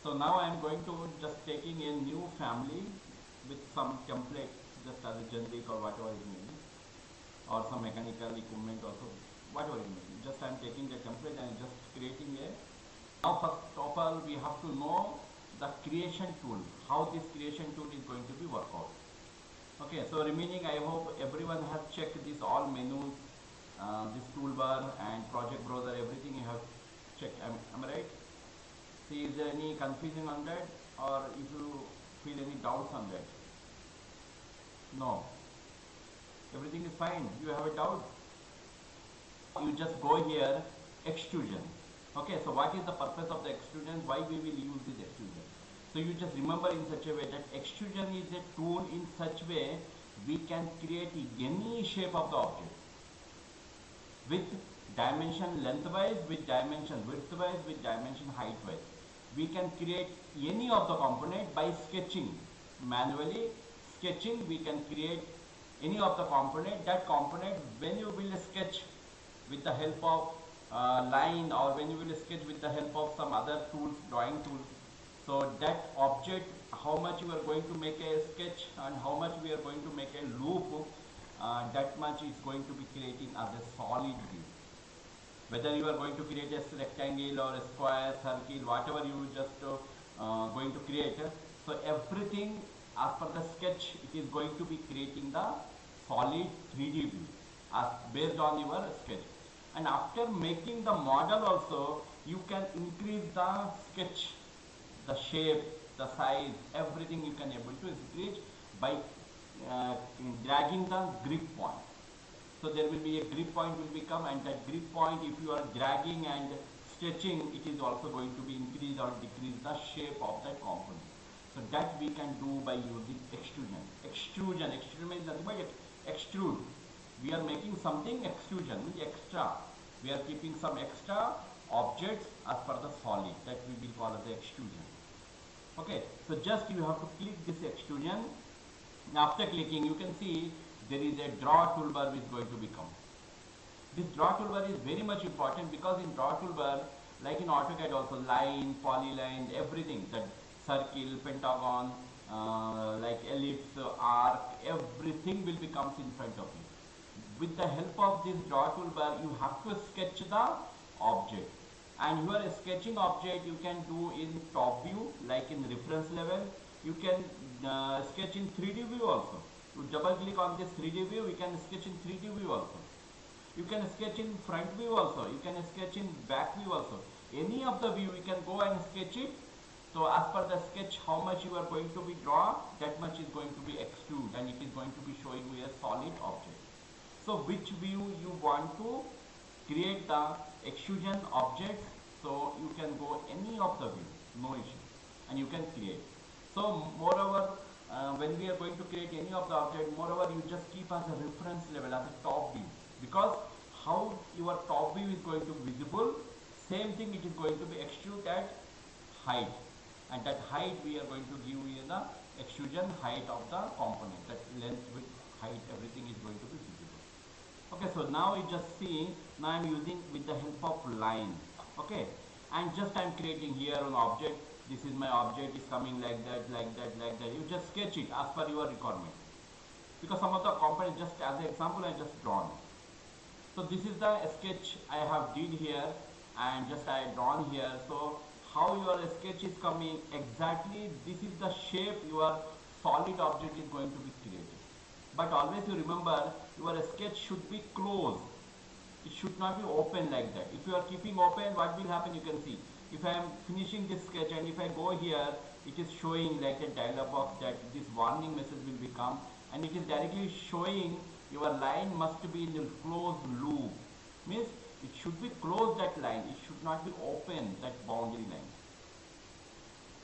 So now I am going to just taking a new family with some template just as a generic or whatever it may be, or some mechanical equipment also, whatever it may be. Just I am taking the template and just creating a. Now first of all we have to know the creation tool, how this creation tool is going to be work out. Okay, so remaining I hope everyone has checked this all menus, this toolbar and project browser, everything you have checked. Am I right? See, is there any confusion on that, or if you feel any doubts on that? No, everything is fine. You have a doubt? You just go here, extrusion. Okay, so what is the purpose of the extrusion? Why we will use this extrusion? So you just remember in such a way that extrusion is a tool in such way we can create any shape of the object with dimension lengthwise, with dimension widthwise, with dimension heightwise. We can create any of the component by sketching. Manually sketching, we can create any of the component. That component, when you will sketch with the help of line, or when you will sketch with the help of some other tools, drawing tools, so that object, how much you are going to make a sketch and how much we are going to make a loop, that much is going to be creating as a solid view. Whether you are going to create a rectangle or a square, circle, whatever you just going to create, so everything as per the sketch, it is going to be creating the solid 3D view as based on your sketch. And after making the model also, you can increase the sketch, the shape, the size, everything you can able to increase by dragging the grip point. So there will be a grip point will become, and that grip point, if you are dragging and stretching, it is also going to be increase or decrease the shape of that component. So that we can do by using extrusion. Extrusion means nothing but extrude. We are making something, extrusion means extra. We are keeping some extra objects as per the solid, that we will call as the extrusion. Okay, so just you have to click this extrusion. After clicking, you can see there is a draw toolbar which is going to become. This draw toolbar is very much important, because in draw toolbar, like in AutoCAD also, line, polyline, everything, that circle, pentagon, like ellipse, arc, everything will become in front of you. With the help of this draw toolbar, you have to sketch the object. And you are sketching object, you can do in top view, like in reference level. You can sketch in 3D view also. You double click on this 3D view, you can sketch in 3D view also. You can sketch in front view also. You can sketch in back view also. Any of the view you can go and sketch it. So as per the sketch, how much you are going to be draw, that much is going to be extrude, and it is going to be showing you a solid object. So which view you want to create the extrusion object, so you can go any of the view, no issue, and you can create. So moreover, when we are going to create any of the object, moreover you just keep as a reference level, as a top view, because how your top view is going to be visible, same thing it is going to be extrude at height, and that height we are going to give you the extrusion height of the component, that length, width, height, everything is going to be visible. Okay, so now you just see, now I am using with the help of line. Okay, and just I am creating here an object. This is my object, is coming like that, like that, like that. You just sketch it as per your requirement, because some of the components, just as an example, I just drawn. So this is the sketch I have did here, and just I drawn here. So how your sketch is coming exactly, this is the shape your solid object is going to be created. But always you remember, your sketch should be closed. It should not be open like that. If you are keeping open, what will happen? You can see, if I am finishing this sketch and if I go here, it is showing like a dialog box that this warning message will become, and it is directly showing your line must be in a closed loop. Means it should be closed, that line. It should not be open, that boundary line.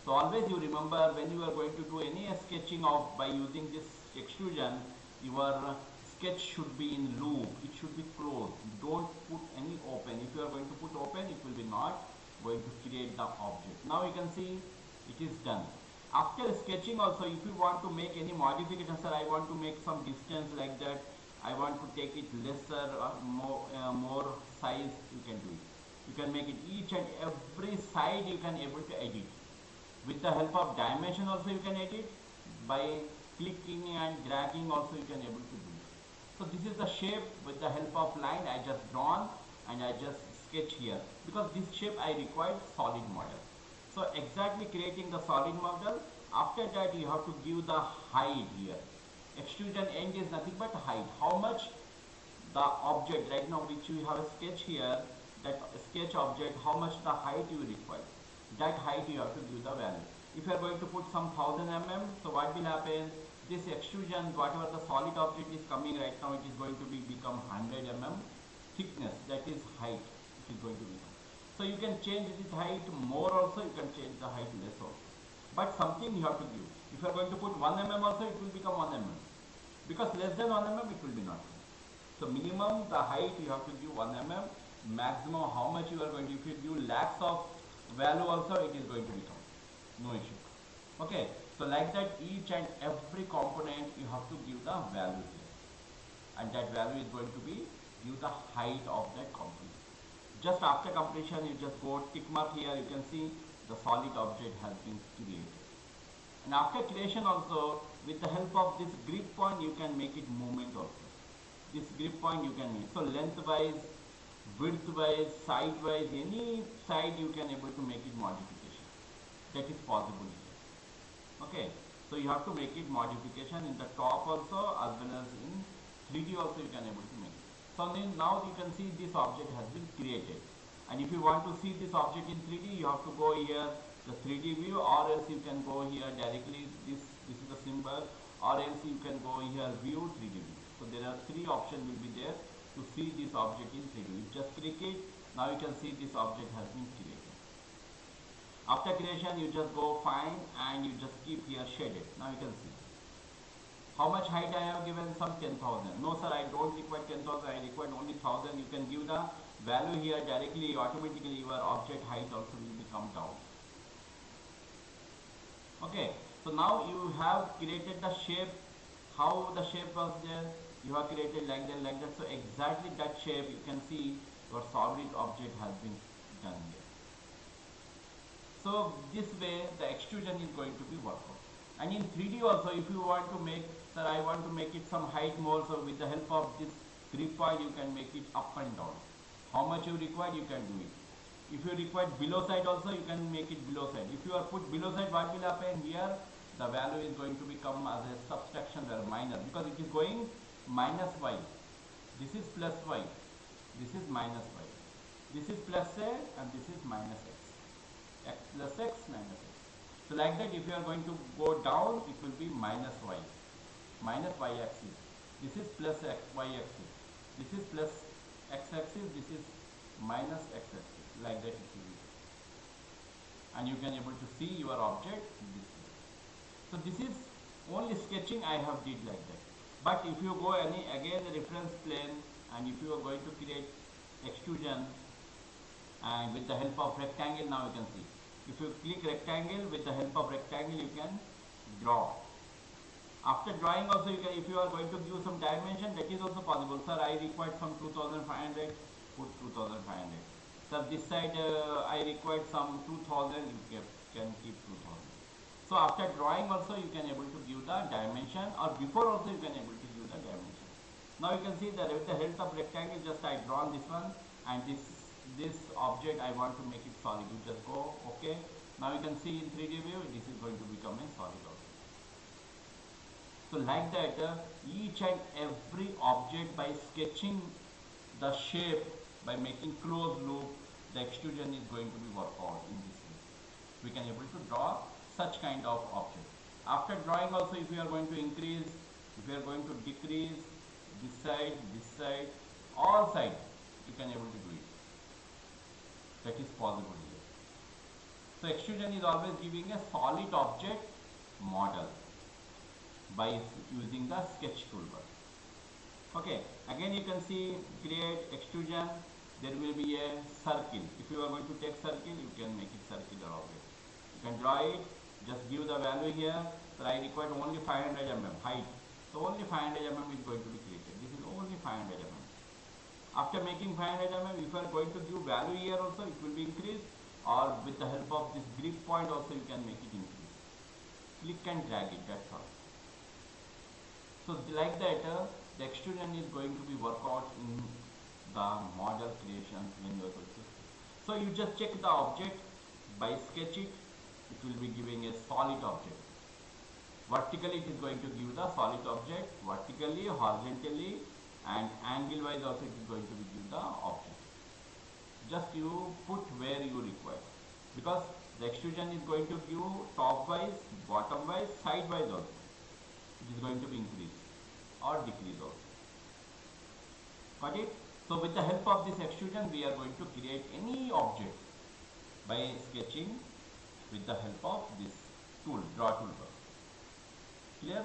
So always you remember, when you are going to do any sketching of by using this extrusion, your sketch should be in loop. It should be closed. Don't put any open. If you are going to put open, it will be not going to create the object. Now you can see it is done. After sketching also, if you want to make any modification, sir, I want to make some distance like that, I want to take it lesser or more size, you can do it. You can make it each and every side, you can able to edit. With the help of dimension also you can edit. By clicking and dragging also you can able to do it. So this is the shape with the help of line I just drawn and I just sketch here, because this shape I required solid model. So exactly creating the solid model, after that you have to give the height here. Extrusion end is nothing but height. How much the object right now which you have a sketch here, that sketch object, how much the height you require, that height you have to give the value. If you are going to put some 1000 mm, so what will happen, this extrusion whatever the solid object is coming right now, it is going to be become 100 mm thickness, that is height it is going to become. So you can change this height more also, you can change the height less also, but something you have to give. If you are going to put 1 mm also, it will become 1 mm, because less than 1 mm it will be not. So minimum the height you have to give 1 mm, maximum how much you are going to, if you give lakhs of value also, it is going to become no issue. Okay, so like that each and every component you have to give the value here, and that value is going to be give the height of that component. Just after completion you just go tick mark here, you can see the solid object has been created. And after creation also, with the help of this grip point you can make it movement also. This grip point you can make, so lengthwise, widthwise, sidewise, any side you can able to make it modification, that is possible here. Okay, so you have to make it modification in the top also as well as in 3D also you can able to make it. So now you can see this object has been created, and if you want to see this object in 3D you have to go here the 3D view, or else you can go here directly, this is the symbol, or else you can go here view 3D view. So there are three options will be there to see this object in 3D. You just click it, now you can see this object has been created. After creation you just go find and you just keep here shaded. Now you can see how much height I have given, some 10,000. No sir, I don't require 10,000, I require only 1,000. You can give the value here directly, automatically your object height also will become down. Okay, so now you have created the shape. How the shape was there, you have created like that. So exactly that shape you can see your solid object has been done here. So this way the extrusion is going to be worked out. And in 3D also, if you want to make, sir I want to make it some height more, so with the help of this grip point you can make it up and down. How much you require you can do it. If you require below side also, you can make it below side. If you are put below side, what will happen here, the value is going to become as a subtraction or minus, because it is going minus y, this is plus y, this is minus y, this is plus a and this is minus x plus x minus x. So like that if you are going to go down, it will be minus y axis, this is plus x y axis, this is plus x axis, this is minus x axis, like that it will be. And you can able to see your object this way. So this is only sketching I have did like that. But if you go any again the reference plane, and if you are going to create extrusion and with the help of rectangle, now you can see, if you click rectangle, with the help of rectangle you can draw. After drawing also you can, if you are going to give some dimension, that is also possible. Sir I required some 2500, put 2500. Sir this side I required some 2000, you can keep 2000. So after drawing also you can able to give the dimension, or before also you can able to give the dimension. Now you can see that with the help of rectangle, just I drawn this one, and this object I want to make it solid. You just go okay. Now you can see in 3D view this is going to become a solid object. So like that each and every object, by sketching the shape, by making closed loop, the extrusion is going to be worked out in this way. We can able to draw such kind of object. After drawing also, if you are going to increase, if you are going to decrease, this side, all sides, you can able to do it. That is possible here. So extrusion is always giving a solid object model by using the sketch toolbar. Okay, again you can see create extrusion, there will be a circle. If you are going to take circle, you can make it circular object. You can draw it, just give the value here. So I require only 500 mm height, so only 500 mm is going to be created. This is only 500 mm. After making 500 mm, if you are going to give value here also, it will be increased. or with the help of this grip point also you can make it increase. Click and drag it, that's all. So like that, the extrusion is going to be worked out in the model creations when you are going to. So you just check the object by sketch it. It will be giving a solid object. Vertically it is going to give the solid object, vertically, horizontally, and angle wise also it is going to give the object. Just you put where you require, because the extrusion is going to give top wise, bottom wise, side wise also. It is going to be increase or decrease also. Got it? So with the help of this extrusion we are going to create any object by sketching with the help of this tool, draw toolbar. Clear?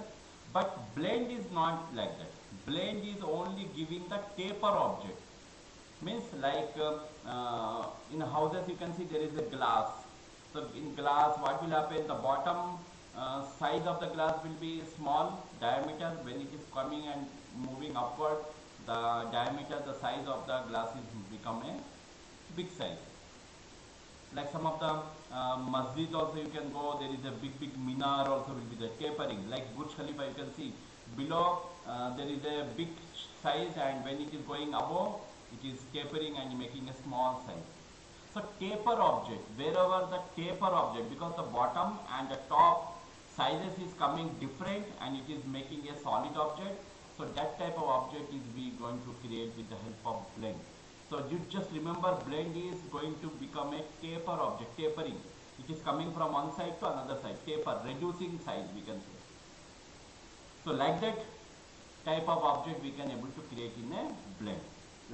But blend is not like that. Blend is only giving the taper object. Means like in houses you can see there is a glass. So in glass what will happen? The bottom size of the glass will be small diameter. When it is coming and moving upward, the diameter, the size of the glass is become a big size. Like some of the masjid also you can go, there is a big minar also will be the tapering. Like Burj Khalifa you can see below there is a big size, and when it is going above it is tapering and making a small size. So taper object, wherever the taper object, because the bottom and the top sizes is coming different and it is making a solid object. So that type of object is we going to create with the help of blend. So you just remember blend is going to become a taper object, tapering. It is coming from one side to another side, taper, reducing size we can say. So like that type of object we can able to create in a blend.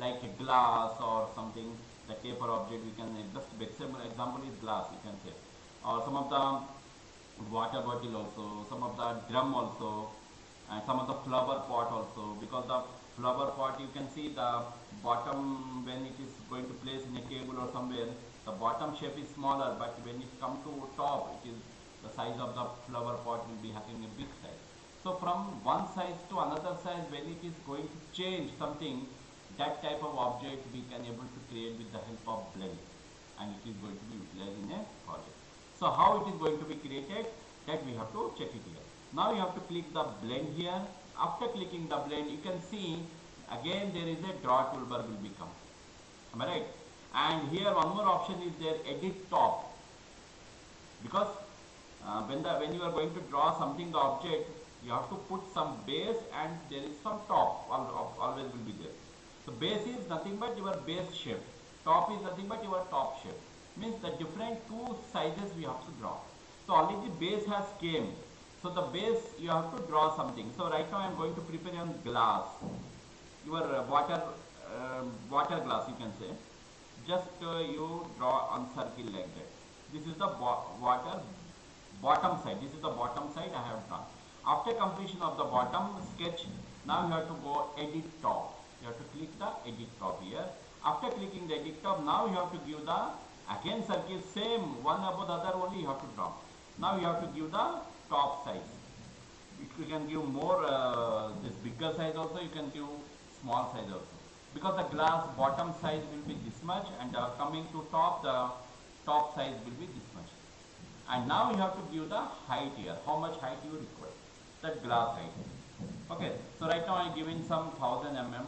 Like a glass or something, the taper object we can, just example is glass you can say. Or some of the water bottle also, some of the drum also, and some of the flower pot also, because the flower pot you can see the bottom, when it is going to place in a table or somewhere, the bottom shape is smaller, but when it come to top, it is the size of the flower pot will be having a big size. So from one size to another size, when it is going to change something, that type of object we can able to create with the help of blend, and it is going to be utilized in a project. So how it is going to be created, that we have to check it here. Now you have to click the blend here. After clicking the blend, you can see again there is a draw toolbar will become. Am I right? And here one more option is there, edit top. Because when you are going to draw something, the object, you have to put some base and there is some top, always will be there. So base is nothing but your base shape. Top is nothing but your top shape. Means the different two sizes we have to draw. So already base has came. So the base you have to draw something. So right now I am going to prepare on glass. Your water glass you can say. Just you draw on circle like that. This is the water bottom side. This is the bottom side I have drawn. After completion of the bottom sketch, now you have to go edit top. You have to click the edit top here. After clicking the edit top, now you have to give the again circle, same one above the other only you have to draw. Now you have to give the top size. You can give more this bigger size also, you can give small size also, because the glass bottom size will be this much, and coming to top, the top size will be this much. And now you have to give the height here, how much height you require, that glass height. Okay, so right now I am giving some 1000 mm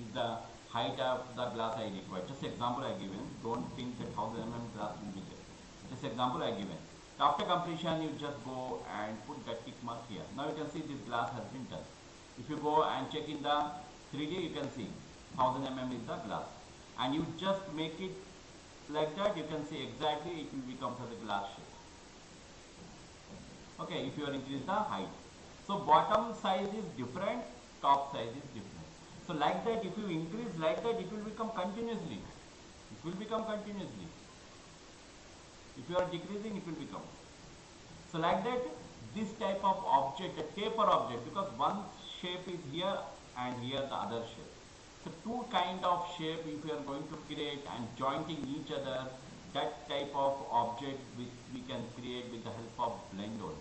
is the height of the glass I require. Just example I given, don't think that 1000 mm glass will be there. Just example I given. After completion, you just go and put that tick mark here. Now you can see this glass has been done. If you go and check in the 3D, you can see 1000 mm is the glass. And you just make it like that, you can see exactly it will become for the glass shape. Okay, if you are increase the height. So bottom size is different, top size is different. So like that, if you increase like that, it will become continuously. It will become continuously. If you are decreasing, it will become. So like that, this type of object, a taper object, because one shape is here and here the other shape. So two kind of shape if you are going to create and jointing each other, that type of object which we can create with the help of blend only.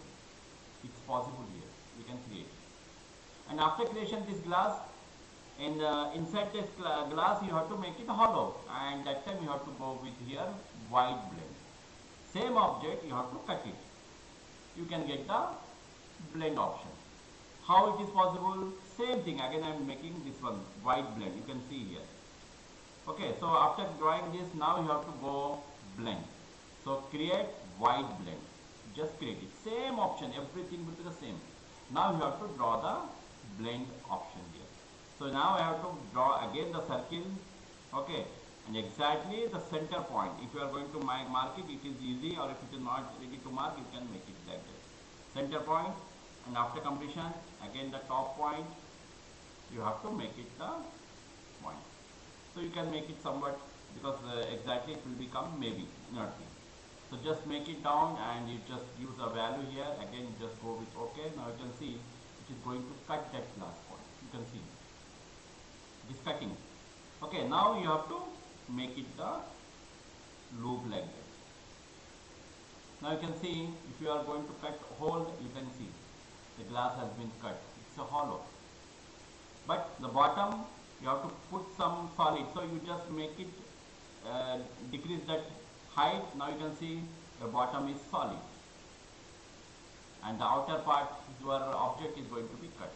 It's possible here, we can create. And after creation this glass, inside this glass you have to make it hollow, and that time you have to go with here white blend. Same object, you have to cut it. You can get the blend option. How it is possible? Same thing. Again, I am making this one white blend. You can see here. Okay, so after drawing this, now you have to go blend. So create white blend. Just create it. Same option. Everything will be the same. Now you have to draw the blend option here. So now I have to draw again the circle. Okay, and exactly the center point. If you are going to mark it, it is easy, or if it is not ready to mark, you can make it like this. Center point, and after completion, again the top point, you have to make it the point. So you can make it somewhat, because exactly it will become maybe nothing. So just make it down and you just use a value here. Again, just go with OK. Now you can see it is going to cut that last point. You can see it is cutting. Okay, now you have to make it the loop like that. Now you can see, if you are going to cut hole, you can see the glass has been cut. It's a hollow. But the bottom, you have to put some solid. So you just make it, decrease that height. Now you can see the bottom is solid. And the outer part, your object is going to be cut.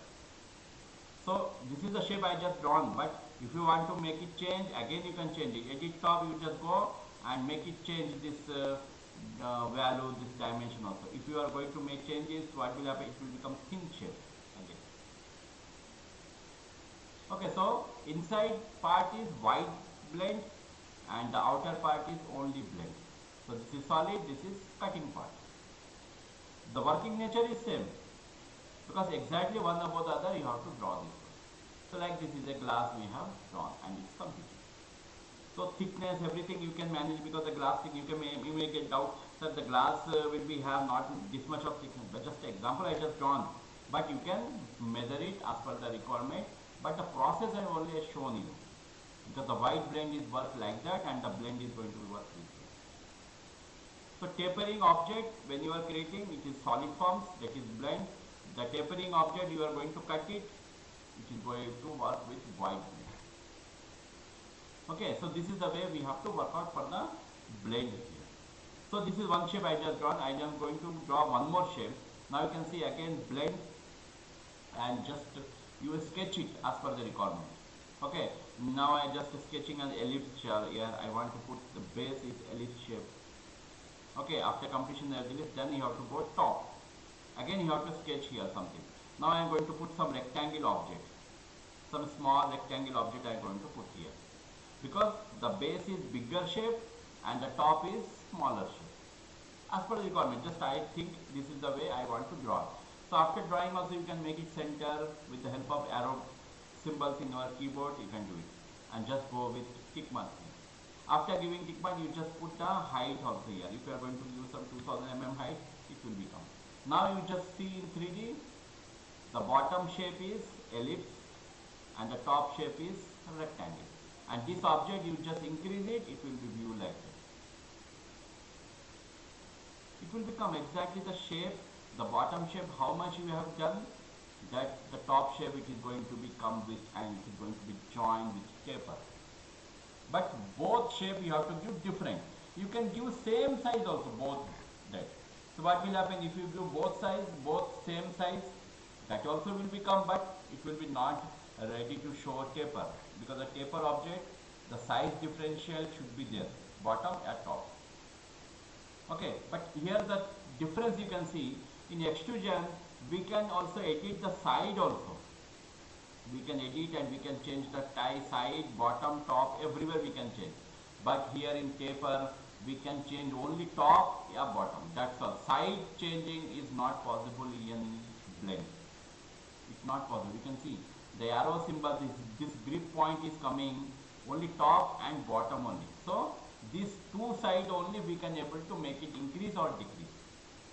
So this is the shape I just drawn. But if you want to make it change, again you can change it. Edit top, you just go and make it change this value, this dimension also. If you are going to make changes, what will happen? It will become thin shape again. Okay, so inside part is white blend and the outer part is only blend. So this is solid, this is cutting part. The working nature is same, because exactly one above the other you have to draw this. So like this is a glass we have drawn and it's completed. So thickness, everything you can manage, because the glass thing you may get doubt that the glass will be have not this much of thickness. But just example I just drawn. But you can measure it as per the requirement. But the process I have only shown you, because the white blend is worked like that and the blend is going to be worked this way. So tapering object, when you are creating, it is solid forms, that is blend. The tapering object, you are going to cut it, it is going to work with white blend. Okay, so this is the way we have to work out for the blend here. So this is one shape I just drawn. I am going to draw one more shape. Now you can see again blend and just you will sketch it as per the requirement. Okay, now I just sketching an ellipse here. I want to put the base is ellipse shape. Okay, after completion of ellipse, then you have to go top. Again you have to sketch here something. Now I am going to put some rectangle object. Some small rectangle object I am going to put here. Because the base is bigger shape and the top is smaller shape. As per the requirement, just I think this is the way I want to draw. So after drawing also you can make it center with the help of arrow symbols in your keyboard, you can do it. And just go with tick mark. After giving tick mark, you just put the height also here. If you are going to use some 2000 mm height, it will become. Now you just see in 3D, the bottom shape is ellipse and the top shape is rectangle. And this object, you just increase it, it will be viewed like this. It will become exactly the shape, the bottom shape, how much you have done, that the top shape it is going to become with, and it is going to be joined with taper. But both shape you have to give different. You can give same size also, both that. So what will happen if you give both size, both same size, that also will become, but it will be not ready to show taper, because the taper object, the size differential should be there, bottom and top. Okay, but here the difference you can see, in extrusion we can also edit the side also. We can edit and we can change the tie, side, bottom, top, everywhere we can change. But here in taper we can change only top or bottom, that's all. Side changing is not possible in blend. It's not possible. You can see the arrow symbol, this grip point is coming only top and bottom only. So these two sides only we can able to make it increase or decrease.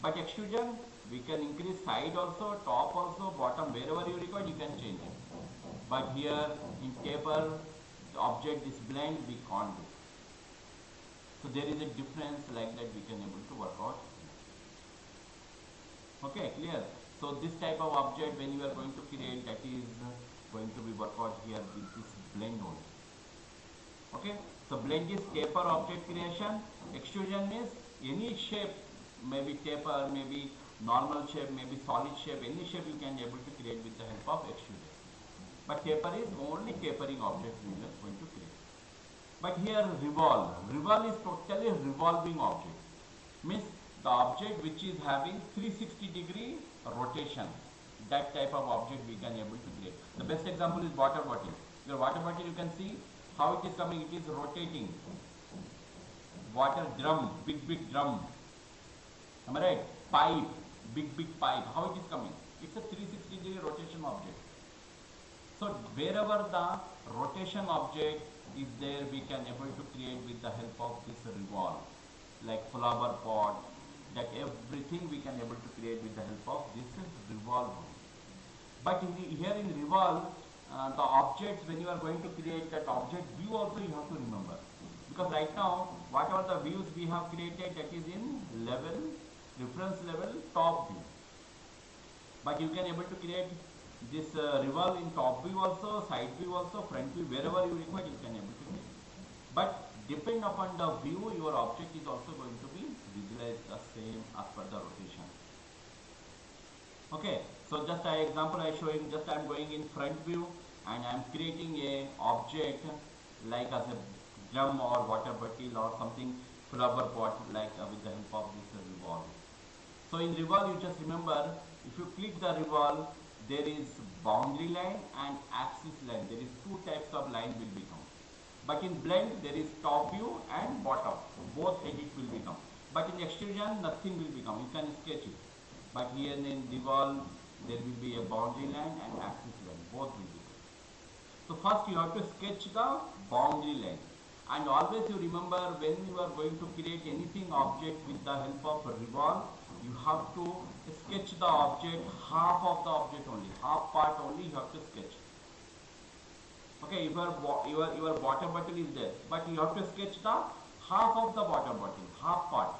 But extrusion we can increase side also, top also, bottom, wherever you require you can change it. But here in taper, the object is blend, we can't do. So there is a difference like that we can able to work out. Okay, clear? So this type of object when you are going to create, that is going to be worked out here with this blend only. Okay, so So blend is taper object creation. Extrusion means any shape, maybe taper, maybe normal shape, maybe solid shape, any shape you can able to create with the help of extrusion. But taper is only tapering object we are going to create. But here revolve. Revolve is totally revolving object. Means the object which is having 360-degree rotation. That type of object we can able to create. The best example is water bottle. Your water bottle, you can see how it is coming. It is rotating. Water drum, big drum. Am I right? Pipe, big pipe. How it is coming? It's a 360-degree rotation object. So wherever the rotation object is there, we can able to create with the help of this revolve. Like flower pot, that everything we can able to create with the help of this revolve. But here in revolve, the objects, when you are going to create that object view also you have to remember. Because right now, whatever the views we have created, that is in level, reference level, top view. But you can able to create this revolve in top view also, side view also, front view, wherever you require you can able to create. But depend upon the view, your object is also going to be visualized the same as per the rotation. Okay, so just an example I showing, just I am going in front view and I am creating a object like as a drum or water bottle or something, flower pot, like with the help of this revolve. So in revolve, you just remember, if you click the revolve, there is boundary line and axis line. There is two types of line will become. But in blend, there is top view and bottom. Both edit will become. But in extrusion, nothing will become. You can sketch it. But here in revolve, there will be a boundary line and axis line. Both will become. So first you have to sketch the boundary line. And always you remember, when you are going to create anything object with the help of a revolve, you have to sketch the object, half of the object only, half part only you have to sketch. Okay, your water bottle is there, but you have to sketch the half of the water bottle, half part.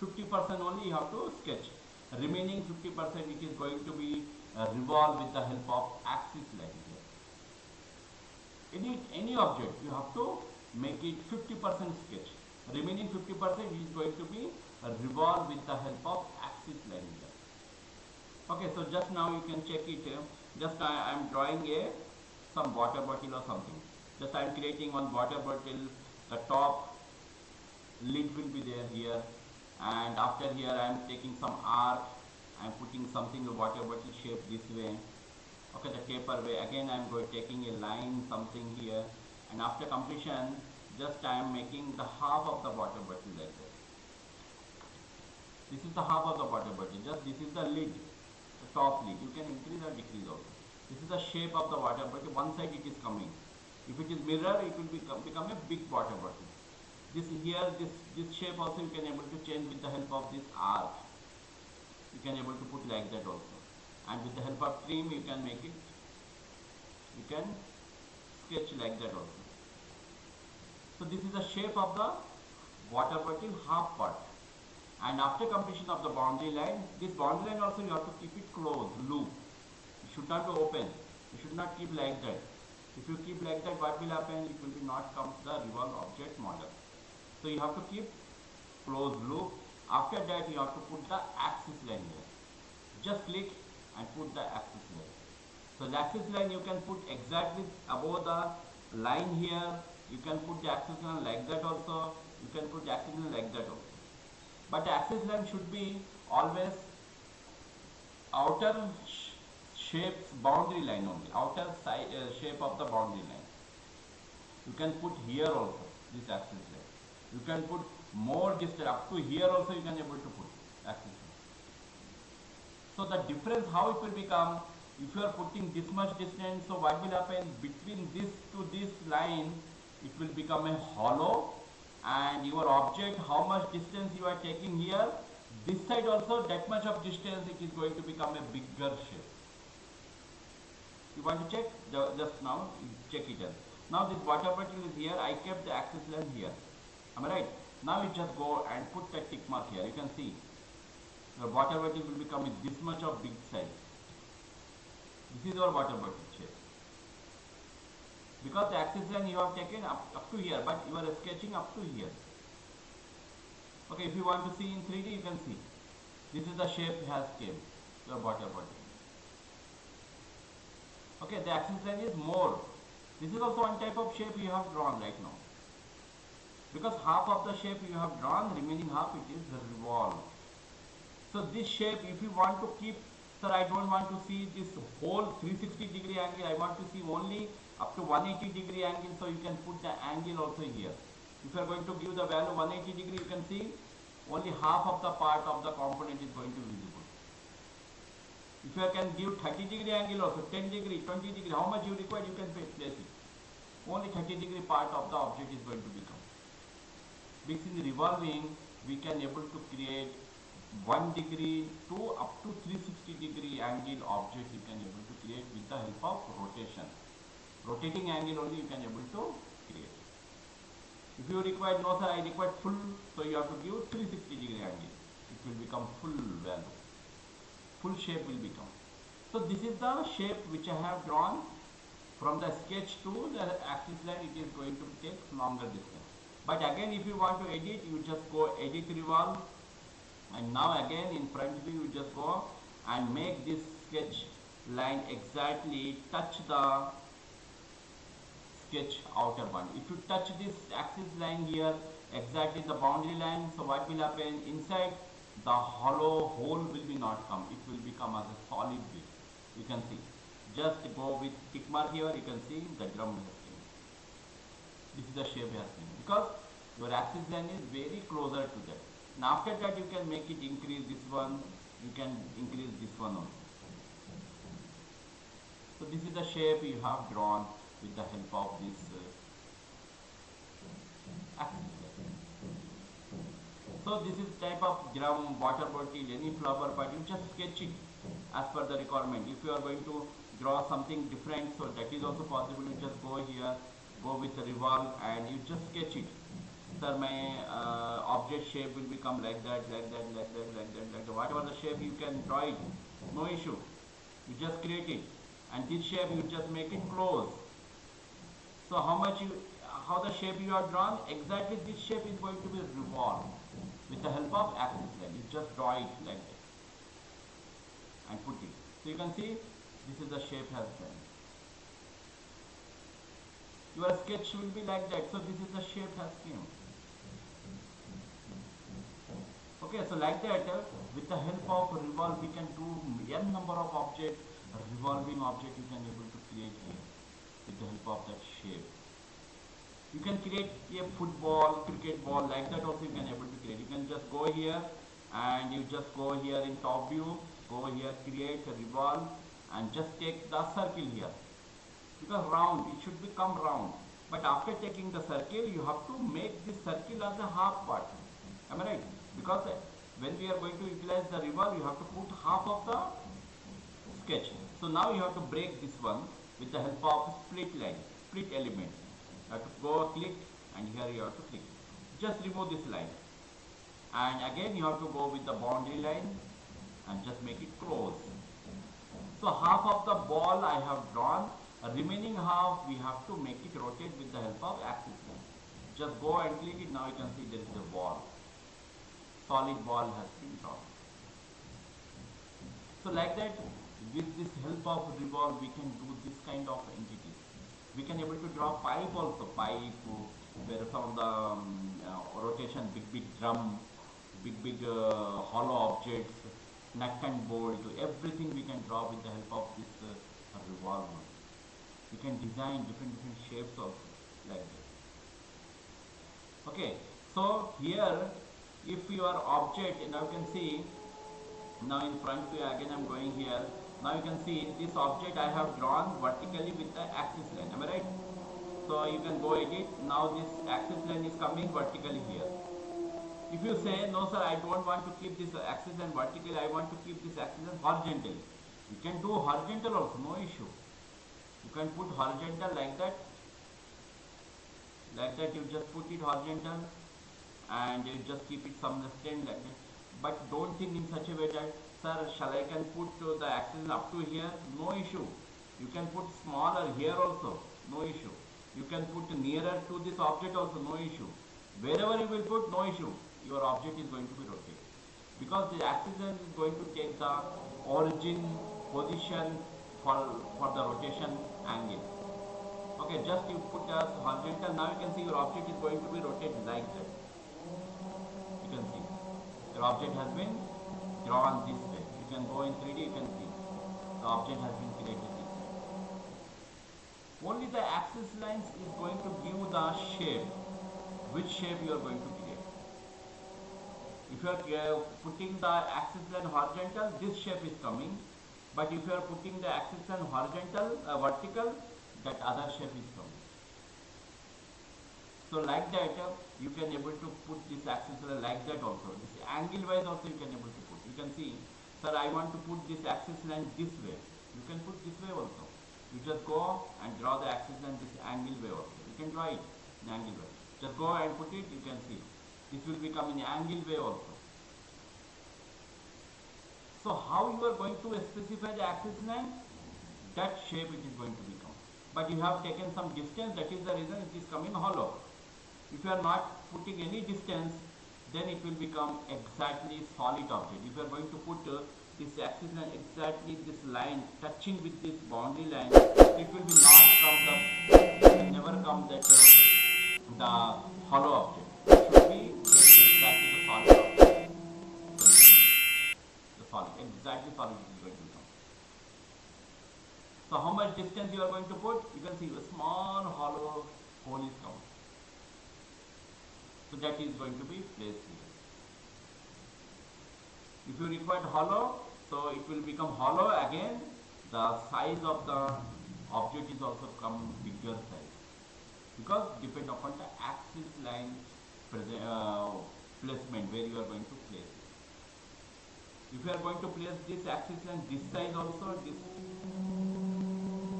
50% only you have to sketch. Remaining 50% it is going to be revolve with the help of axis line here. Any object you have to make it 50% sketch. Remaining 50% is going to be revolve with the help of axis line here. Okay, so just now you can check it. Just I am drawing some water bottle or something. Just I am creating one water bottle. The top lid will be there here, and after here I am taking some arc. I am putting something a water bottle shape this way. Okay, the taper way. Again I am going taking a line something here, and after completion, just I am making the half of the water bottle like that. This is the half of the water bottle. Just this is the lid, the top lid. You can increase or decrease also. This is the shape of the water bottle. One side it is coming. If it is mirror, it will become a big water bottle. This here, this shape also you can able to change with the help of this arc. You can able to put like that also. And with the help of trim, you can make it. You can sketch like that also. So this is the shape of the water bottle half part. And after completion of the boundary line, this boundary line also you have to keep it closed, loop. It should not be open. You should not keep like that. If you keep like that, what will happen? It will be not come to the revolve object model. So you have to keep closed loop. After that, you have to put the axis line here. Just click and put the axis line. So the axis line you can put exactly above the line here. You can put the axis line like that also. You can put the axis line like that also. But the axis line should be always outer shapes boundary line only, outer side shape of the boundary line. You can put here also this axis line. You can put more distance up to here also you can able to put axis line. So the difference how it will become, if you are putting this much distance, so what will happen between this to this line, it will become a hollow, and your object how much distance you are taking here, this side also that much of distance, it is going to become a bigger shape. You want to check? Just now check it out. Now this water bottle is here, I kept the axis line here. Am I right? Now you just go and put that tick mark here. You can see the water bottle will become this much of big size. This is our water bottle shape. because the axis line you have taken up to here, but you are sketching up to here. Okay, if you want to see in 3D, you can see. This is the shape has came, your water body. Okay, the axis line is more. This is also one type of shape you have drawn right now. Because half of the shape you have drawn, remaining half it is revolve. So this shape, if you want to keep, sir, I don't want to see this whole 360-degree angle, I want to see only up to 180-degree angle, so you can put the angle also here. If you are going to give the value 180 degree, you can see only half of the part of the component is going to be visible. If you can give 30-degree angle also, 10 degree, 20 degree, how much you require, you can place it. Only 30-degree part of the object is going to become. Because in revolving, we can able to create 1 degree to up to 360-degree angle object you can able to create with the help of rotation. Rotating angle only you can able to create. If you require, no sir, I require full, so you have to give 360-degree angle. It will become full value. Full shape will become. So this is the shape which I have drawn. From the sketch to the axis line, it is going to take longer distance. But again, if you want to edit, you just go edit revolve. And now again in front view, you just go and make this sketch line exactly touch the sketch outer boundary. If you touch this axis line here, exactly the boundary line, so what will happen? Inside the hollow hole will be not come. It will become as a solid bit. You can see. Just go with tick mark here, you can see the drum has came. This is the shape has came. Because your axis line is very closer to that. Now after that you can make it increase this one, you can increase this one also. So this is the shape you have drawn with the help of this axis line. So this is type of drum, water bottle, any flower, but you just sketch it as per the requirement. If you are going to draw something different, so that is also possible. You just go here, go with the revolve, and you just sketch it. Sir, my object shape will become like that, like that, like that, like that, like that. Whatever the shape you can draw it, no issue. You just create it, and this shape you just make it close. So how the shape you are drawn, exactly this shape is going to be revolved with the help of axis line. You just draw it like that and put it. So you can see this is the shape has done. Your sketch will be like that. So this is the shape has came. Okay, so like that, with the help of revolve, we can do n number of objects, revolving object you can able to create here with the help of that shape. You can create a football, cricket ball, like that also you can able to create. You can just go here and you just go here in top view, go here, create a revolve, and just take the circle here. Because round, it should become round. But after taking the circle, you have to make this circle as a half part. Am I right? Because when we are going to utilize the revolve, you have to put half of the sketch. So now you have to break this one with the help of split line, split element. You have to go click, and here you have to click. Just remove this line. And again you have to go with the boundary line and just make it close. So half of the ball I have drawn, remaining half we have to make it rotate with the help of axis line. Just go and click it, now you can see there is a ball. Solid ball has been drawn. So like that, with this help of revolve, we can do this kind of entities. We can able to draw pipe also, pipe, where some of the rotation, big drum, big hollow objects, nut and bolt, everything we can draw with the help of this revolve. We can design different shapes also, like that. Okay, so here, if your object, now you can see, now in front view again I am going here. Now you can see this object I have drawn vertically with the axis line. Am I right? So you can go edit. Now this axis line is coming vertically here. If you say no sir, I don't want to keep this axis line vertically, I want to keep this axis line horizontal. You can do horizontal also, no issue. You can put horizontal like that. Like that you just put it horizontal and you just keep it some distance like that. But don't think in such a way that, sir, shall I can put the axis up to here? No issue. You can put smaller here also, no issue. You can put nearer to this object also, no issue. Wherever you will put, no issue, your object is going to be rotated. Because the axis length is going to take the origin position for the rotation angle. Okay, just you put as horizontal, now you can see your object is going to be rotated like that. You can see your object has been drawn this way. You can go in 3D, you can see the object has been created this way. Only the axis lines is going to give the shape, which shape you are going to create. If you are putting the axis line horizontal, this shape is coming. But if you are putting the axis line horizontal, vertical, that other shape is coming. So like that, you can able to put this axis line like that also. This angle wise also you can able to put. You can see, sir, I want to put this axis line this way. You can put this way also. You just go and draw the axis line this angle way also. You can draw it in angle way. Just go and put it, you can see. This will become in angle way also. So how you are going to specify the axis line? That shape it is going to become. But you have taken some distance, that is the reason it is coming hollow. If you are not putting any distance, then it will become exactly solid object. If you are going to put this axis line exactly this line touching with this boundary line, it will be not come the, it will never come that the hollow object. It should be exactly the solid object. The solid, exactly solid is going to become. So how much distance you are going to put? You can see a small hollow hole is coming. So that is going to be placed here. If you require hollow, so it will become hollow again. The size of the object is also come bigger size, because depend upon the axis line placement where you are going to place it. If you are going to place this axis line this size also, this,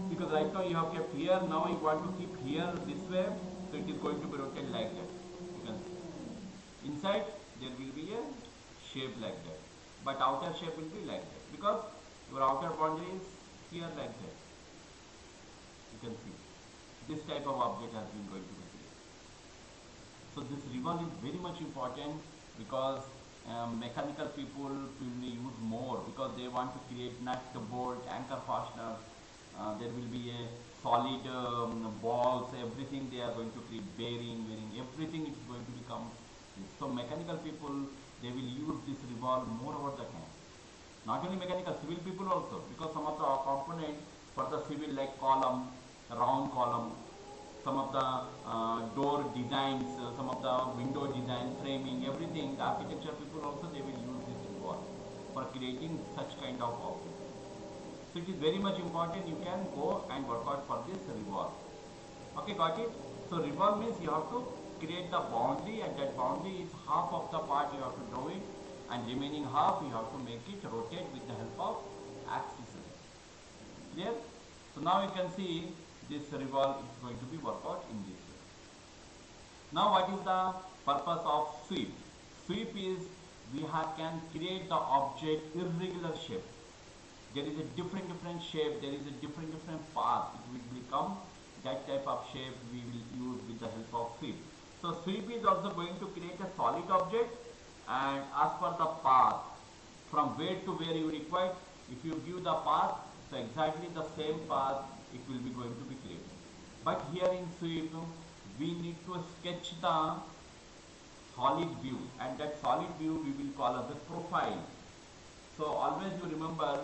because right now you have kept here, now you want to keep here this way, so it is going to be rotated like that. You can see inside there will be a shape like that, but outer shape will be like that, because your outer boundary is here like that. You can see this type of object has been going to be created. So this revolve is very much important, because mechanical people will use more, because they want to create nut, bolt, anchor fastener. There will be a solid balls, everything they are going to create, bearing, everything is going to become. So mechanical people, they will use this revolve more over the time. Not only mechanical, civil people also, because some of the components for the civil like column, round column, some of the door designs, some of the window design, framing, everything, the architecture people also, they will use this revolve for creating such kind of objects. So it is very much important, you can go and work out for this revolve. Okay, got it? So revolve means you have to create the boundary, and that boundary is half of the part you have to draw it, and remaining half you have to make it rotate with the help of axis. Clear? So now you can see this revolve is going to be worked out in this way. Now what is the purpose of sweep? Sweep is we can create the object irregular shape. There is a different shape, there is a different path. It will become that type of shape we will use with the help of sweep. So sweep is also going to create a solid object, and as per the path from where to where you require, if you give the path, so exactly the same path it will be going to be created. But here in sweep we need to sketch the solid view, and that solid view we will call as a profile. So always you remember,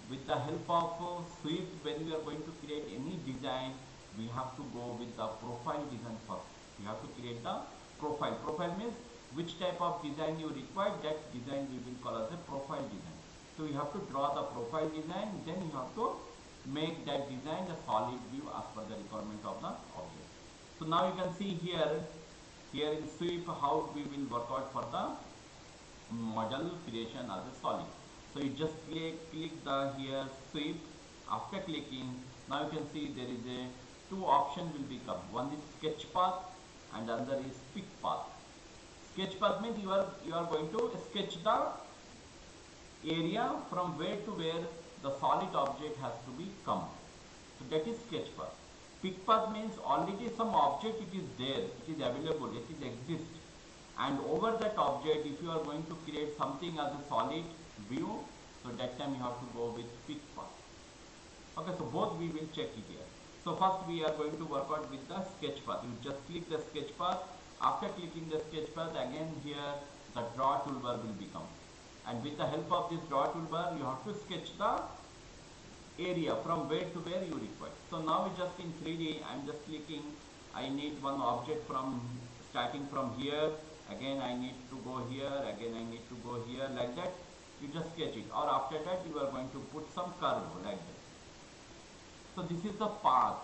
with the help of sweep, when we are going to create any design, we have to go with the profile design first. We have to create the profile. Profile means which type of design you require, that design we will call as a profile design. So you have to draw the profile design, then you have to make that design the solid view as per the requirement of the object. So now you can see here in sweep how we will work out for the model creation as a solid. So you just click the here sweep. After clicking, now you can see there is a two options will become. One is sketch path and another is pick path. Sketch path means you are going to sketch the area from where to where the solid object has to be come. So that is sketch path. Pick path means already some object it is there, it is available, it is exist, and over that object if you are going to create something as a solid view, so that time you have to go with pick path. Okay, so both we will check it here. So first we are going to work out with the sketch path. You just click the sketch path. After clicking the sketch path, again here the draw toolbar will become, and with the help of this draw toolbar you have to sketch the area from where to where you require. So now just in 3D I am just clicking, I need one object from starting from here, again I need to go here, again I need to go here, like that you just sketch it, or after that you are going to put some curve like that. So this is the path,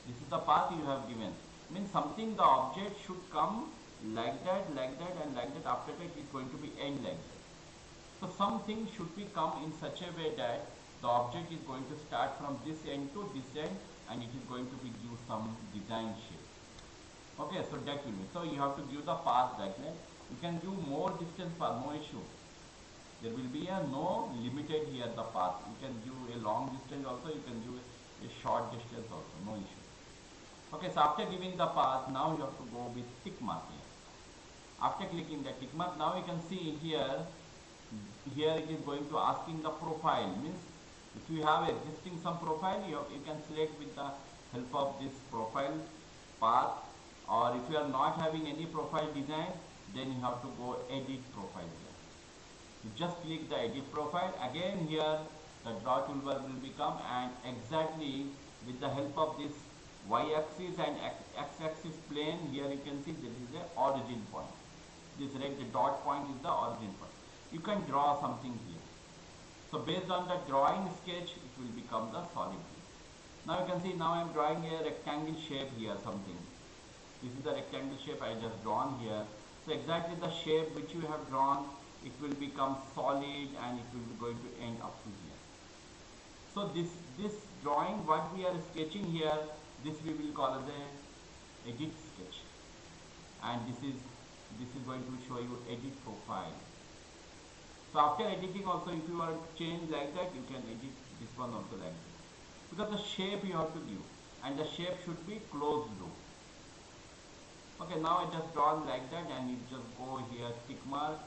this is the path you have given, means something the object should come like that and like that, after that it is going to be end like that. So something should be come in such a way that the object is going to start from this end to this end, and it is going to be give some design shape. Okay, so that will be, so you have to give the path like that. You can give more distance path, no issue. There will be a no limited here the path. You can give a long distance also, you can give a short distance also, no issue. Okay, so after giving the path, now you have to go with tick mark here. After clicking the tick mark, now you can see here it is going to asking the profile, means if you have existing some profile, you can select with the help of this profile path, or if you are not having any profile design, then you have to go edit profile here. You just click the edit profile, again here the draw toolbar will become, and exactly with the help of this y-axis and x-axis plane, here you can see there is a origin point. This red dot point is the origin point. You can draw something here. So based on the drawing sketch, it will become the solid view. Now you can see, now I am drawing a rectangle shape here, something. This is the rectangle shape I just drawn here. So exactly the shape which you have drawn, it will become solid and it will be going to end up to here. So this drawing what we are sketching here, this we will call as a edit sketch, and this is going to show you edit profile. So after editing also, if you want to change like that, you can edit this one also like that, because the shape you have to give, and the shape should be closed loop. Okay, now I just drawn like that, and you just go here tick mark.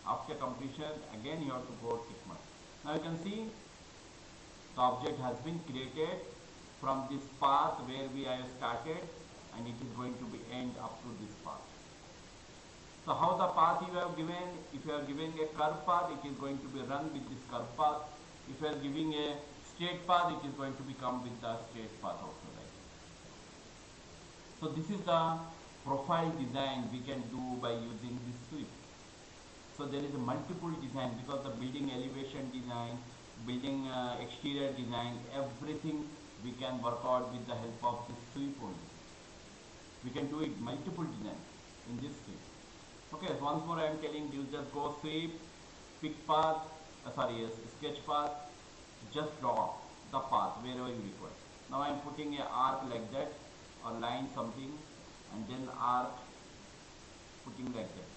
After completion, again you have to go tick mark. Now you can see the object has been created from this path where we have started, and it is going to be end up to this path. So how the path you have given, if you are giving a curve path, it is going to be run with this curve path. If you are giving a straight path, it is going to become with the straight path also, right? So this is the profile design we can do by using this sweep. So there is a multiple design, because the building elevation design, building exterior design, everything we can work out with the help of this sweep only. We can do it multiple designs in this sweep. Okay, so once more I am telling you, just go sweep, pick path, sketch path, just draw the path wherever you require. Now I am putting a arc like that, or line something, and then arc putting like that.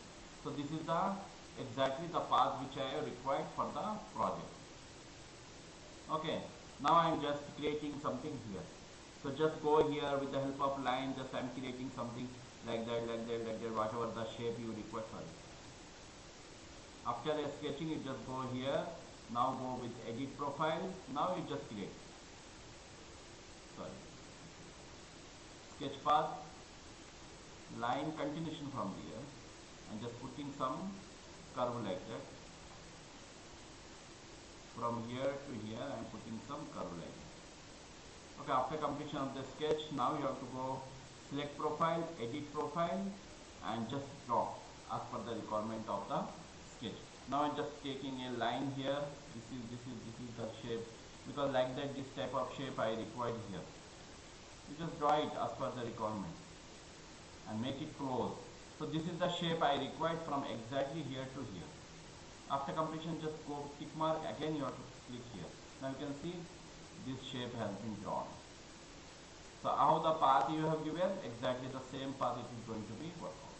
So this is the exactly the path which I have required for the project. Okay, now I am just creating something here. So just go here with the help of line, just I am creating something like that, whatever the shape you require for it. After sketching, you just go here. Now go with edit profile. Now you just create. Sketch path, line continuation from here, and just putting some curve like that. From here to here, I am putting some curve like that. Okay, after completion of the sketch, now you have to go select profile, edit profile, and just draw as per the requirement of the sketch. Now I'm just taking a line here. This is the shape, because like that this type of shape I required here. You just draw it as per the requirement and make it close. So this is the shape I required from exactly here to here. After completion, just go tick mark, again you have to click here. Now you can see this shape has been drawn. So how the path you have given, exactly the same path it is going to be worked out.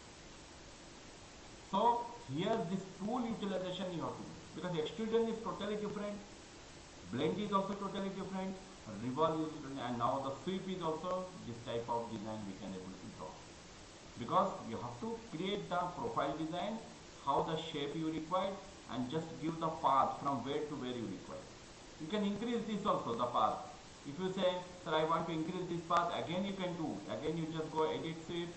So here this tool utilization you have to do, because extrusion is totally different, blend is also totally different, revolve is, and now the sweep is also this type of design we can able to draw, because you have to create the profile design, how the shape you require, and just give the path from where to where you require. You can increase this also, the path. If you say, sir, I want to increase this path, again you can do. Again you just go edit sweep.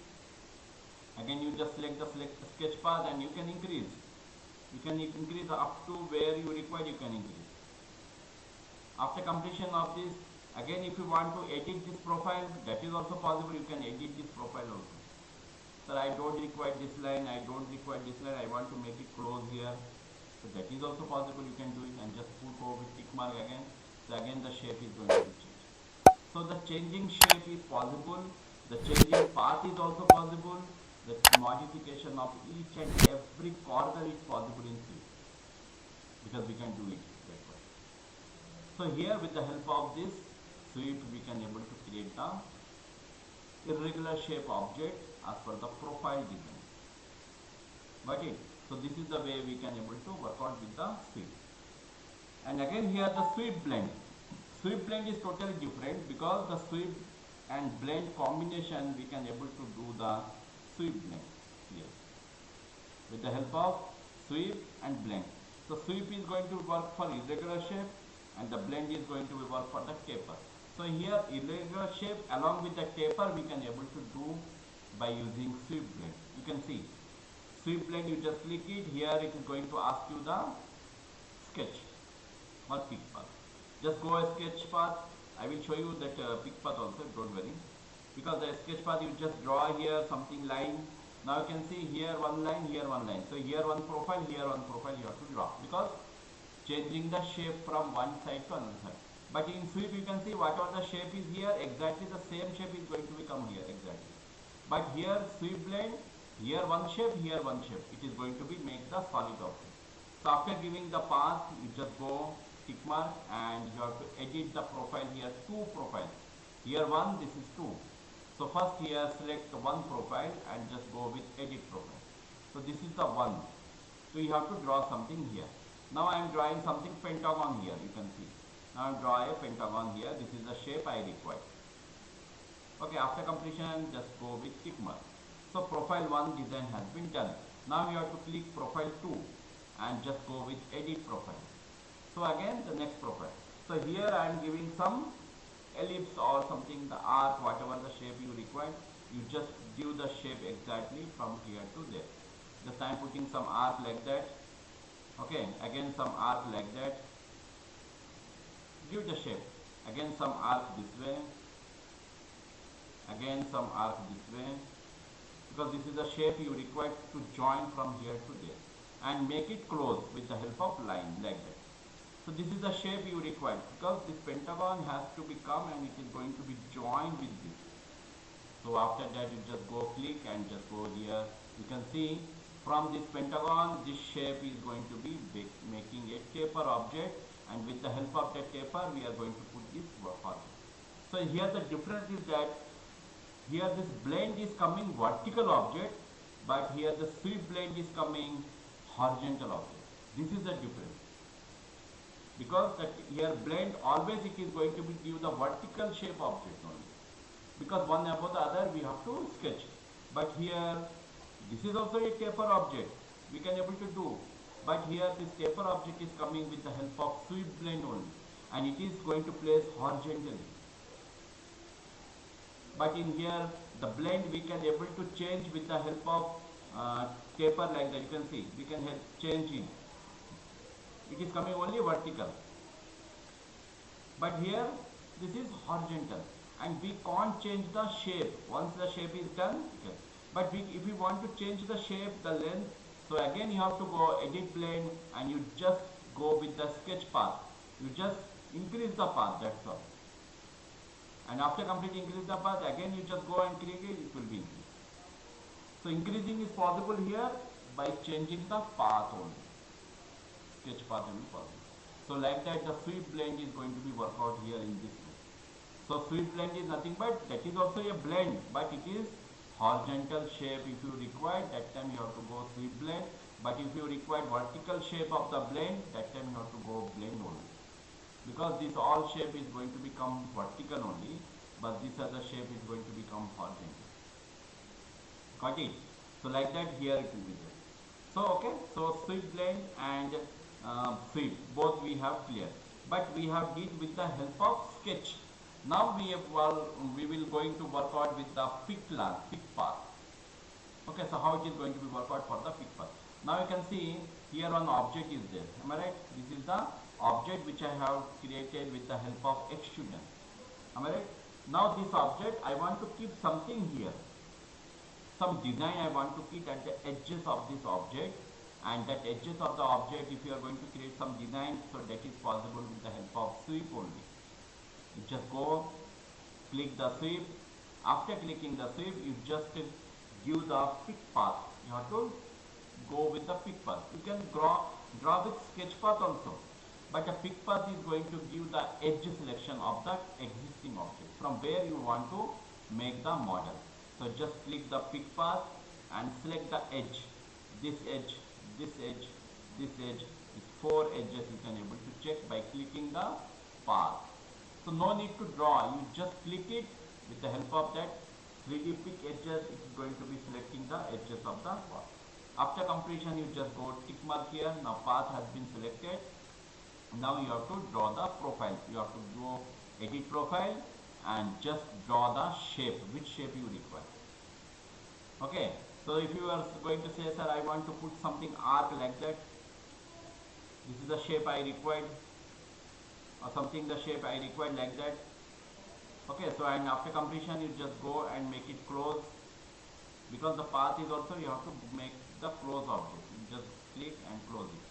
Again you just select the sketch path and you can increase. You can increase up to where you require, you can increase. After completion of this, again if you want to edit this profile, that is also possible. You can edit this profile also. Sir, I don't require this line, I don't require this line, I want to make it close here. So that is also possible, you can do it and just put over with tick mark again. So again the shape is going to be changed. So the changing shape is possible, the changing path is also possible, the modification of each and every corner is possible in sweep, because we can do it that way. So here with the help of this sweep we can able to create the irregular shape object as per the profile design. Got it? So this is the way we can able to work out with the sweep. And again here the sweep blend. Sweep blend is totally different, because the sweep and blend combination we can able to do the sweep blend here with the help of sweep and blend. So sweep is going to work for irregular shape and the blend is going to work for the taper. So here irregular shape along with the taper we can able to do by using sweep blend. You can see sweep blend, you just click it, here it is going to ask you the sketch or pick path. Just go a sketch path. I will show you that pick path also, don't worry, because the sketch path you just draw here something line. Now you can see here one line, here one line. So here one profile, here one profile you have to draw, because changing the shape from one side to another side. But in sweep you can see whatever the shape is here, exactly the same shape is going to become here exactly. But here sweep blend, here one shape, here one shape. It is going to be make the solid object. So after giving the path, you just go tick mark and you have to edit the profile here, two profiles. Here one, this is two. So first here select one profile and just go with edit profile. So this is the one. So you have to draw something here. Now I am drawing something pentagon here, you can see. Now I am drawing a pentagon here. This is the shape I require. Okay, after completion just go with tick mark. So profile 1 design has been done. Now you have to click profile 2 and just go with edit profile. So again the next profile. So here I am giving some ellipse or something, the arc, whatever the shape you require, you just give the shape exactly from here to there. Just I am putting some arc like that. Okay, again some arc like that. Give the shape. Again some arc this way. Again some arc this way, because this is the shape you require to join from here to there and make it close with the help of line like that. So this is the shape you require, because this pentagon has to become and it is going to be joined with this. So after that you just go click and just go here. You can see from this pentagon this shape is going to be making a taper object, and with the help of that taper we are going to put this object. So here the difference is that here this blend is coming vertical object, but here the sweep blend is coming horizontal object. This is the difference, because that here blend always it is going to be give the vertical shape object only, because one above the other we have to sketch. But here this is also a taper object we can able to do, but here this taper object is coming with the help of sweep blend only, and it is going to place horizontally. But in here the blend we can able to change with the help of taper like that. You can see we can help change it. It is coming only vertical, but here this is horizontal, and we can't change the shape once the shape is done. Okay. But if we want to change the shape, the length, so again you have to go edit blend and you just go with the sketch path. You just increase the path, that's all. And after completing increase the path, again you just go and click it will be increased. So increasing is possible here by changing the path only. Sketch path will be possible. So like that the sweep blend is going to be worked out here in this way. So sweep blend is nothing but that is also a blend, but it is horizontal shape. If you require, that time you have to go sweep blend. But if you require vertical shape of the blend, that time you have to go blend only. because this all shape is going to become vertical only, but this other shape is going to become horizontal. Got it? So like that here it will be there. So okay, so sweep blend and sweep both we have clear, but we have did with the help of sketch. Now we will going to work out with the pick path. Okay, so how it is going to be worked out for the pick path. Now you can see here one object is there. Am I right? This is the object which I have created with the help of extrusion. Am I right? Now this object I want to keep something here. Some design I want to keep at the edges of this object, and that edges of the object, if you are going to create some design, so that is possible with the help of sweep only. You just go, click the sweep. After clicking the sweep, you just give the pick path. You have to go with the pick path. You can draw with sketch path also, but the pick path is going to give the edge selection of the existing object from where you want to make the model. So just click the pick path and select the edge. This edge, this edge, this edge. These 4 edges you can able to check by clicking the path. So no need to draw. You just click it with the help of that 3D pick edges. It is going to be selecting the edges of the path. After completion, you just go tick mark here. Now path has been selected. Now you have to draw the profile. You have to go edit profile and just draw the shape, which shape you require. Okay, so if you are going to say, sir, I want to put something arc like that, this is the shape I required, or something the shape I required like that. Okay, so and after completion you just go and make it close, because the path is also you have to make the close object. You just click and close it.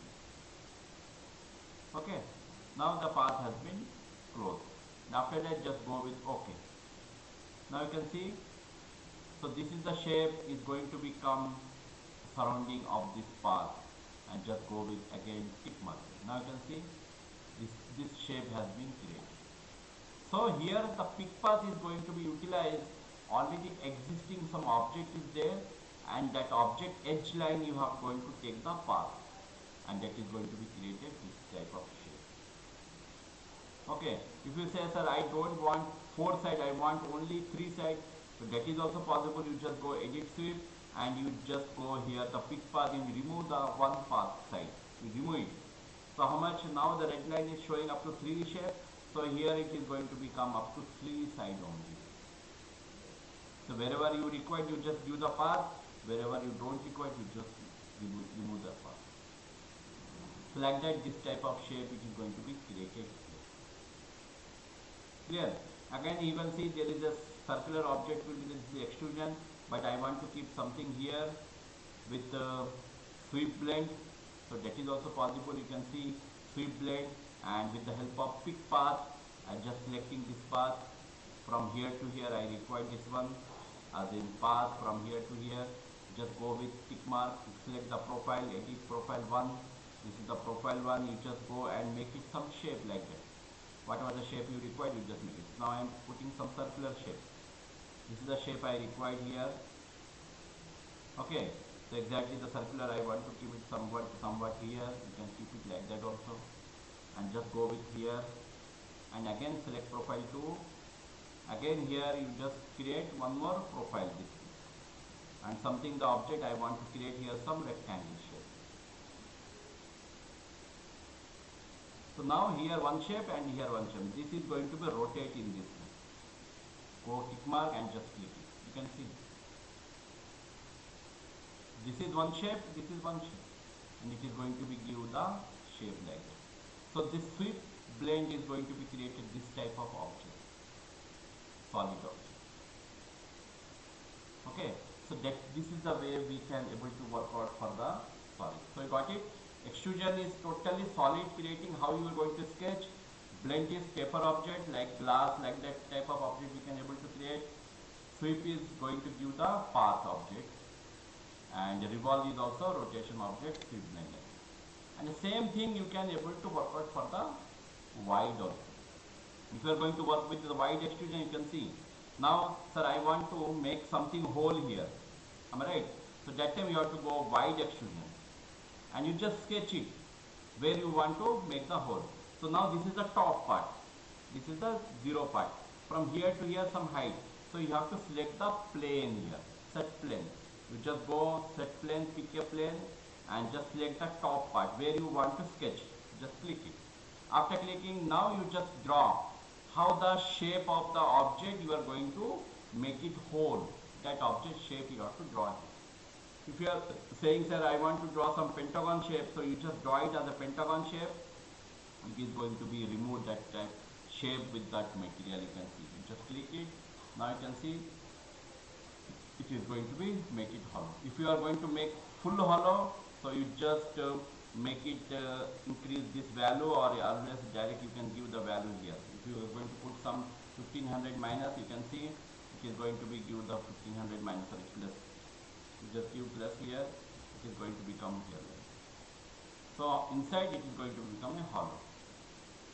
Okay, now the path has been closed. After that just go with OK. Now you can see, so this is the shape is going to become surrounding of this path, and just go with again tick mark. Now you can see this shape has been created. So here the pick path is going to be utilized. Already existing some object is there, and that object edge line you have going to take the path, and that is going to be created this type of shape. Okay, if you say, sir, I don't want 4 sides, I want only 3 sides, so that is also possible. You just go edit sweep and you just go here the pick path and you remove the one path side. You remove it. So how much? Now the red line is showing up to 3 shape. So here it is going to become up to 3 side only. So wherever you require, you just give the path. Wherever you don't require, you just remove the path. So like that, this type of shape it is going to be created. Clear? Again, you can see there is a circular object will be the extrusion, but I want to keep something here with sweep blend. So that is also possible. You can see sweep blend, and with the help of pick path, I am just selecting this path from here to here. I require this one, as in path from here to here. Just go with tick mark, select the profile, edit profile 1. This is the profile 1. You just go and make it some shape like that. Whatever the shape you require, you just make it. Now I am putting some circular shape. This is the shape I required here. Okay, so exactly the circular I want to keep it somewhat here. You can keep it like that also, and just go with here, and again select profile 2. Again here you just create one more profile this, and something the object I want to create here some rectangle shape. So now here one shape and here one shape. This is going to be rotate in this way. Go tick mark and just click it. You can see. This is one shape, this is one shape, and it is going to be give the shape like that. So this sweep blend is going to be created this type of object, solid object. Okay, so that this is the way we can able to work out for the solid. So you got it. Extrusion is totally solid creating. How you are going to sketch? Blend is paper object like glass, like that type of object we can able to create. Sweep is going to give the path object, and revolve is also rotation object, sweep blend. And the same thing you can able to work out for the wide also. If you are going to work with the wide extrusion, you can see. Now, sir, I want to make something whole here. Am I right? So that time you have to go wide extrusion, and you just sketch it where you want to make the hole. So now this is the top part. This is the 0 part. From here to here some height. So you have to select the plane here. Set plane. You just go set plane, pick a plane and just select the top part where you want to sketch. Just click it. After clicking, now you just draw how the shape of the object you are going to make it whole. That object shape you have to draw. If you are saying, sir, I want to draw some pentagon shape, so you just draw it as a pentagon shape. It is going to be removed that shape with that material. You can see. You just click it. Now you can see it is going to be make it hollow. If you are going to make full hollow, so you just make it increase this value, or always direct you can give the value here. If you are going to put some 1500 minus, you can see it is going to be give the 1500 minus, sorry, plus. You just give plus here, it is going to become here. So inside it is going to become a hollow.